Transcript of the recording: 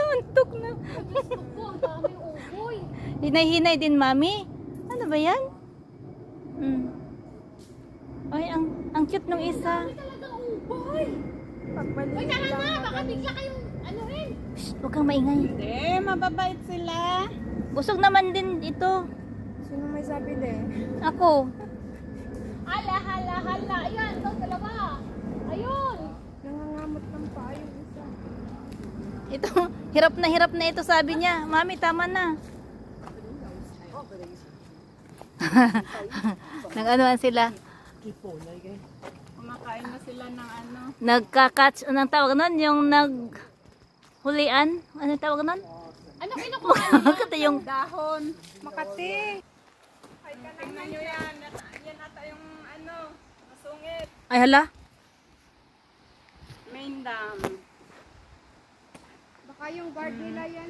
Antok na. Ang daming uboy. Hinay-hinay din, mami. Ano ba yan? Ay, ang cute nung isa. Talagang uboy. Pagbalik Uy, tara na. Baka bigla kayong ano rin. Shh, huwag kang maingay. Hindi, mababait sila. Busog naman din ito. Sino may sabi din? Ako. Hala. Ayan, ito dalawa. Ayun. Nangangamot ng paa yung isa. Ito, hirap na ito sabi niya. Mami, tama na. Nag-anuan sila. Kumakain na sila ng ano. Nagka-catch, anong tawag nun? Yung naghulian? Anong tawag nun? Ano kinukuha niyo? Kata yung Dahon. Makati. Ay, tingnan nyo yan. Yan ata yung ano, masungit. ay hala. Main dam. Baka yung guard nila yan.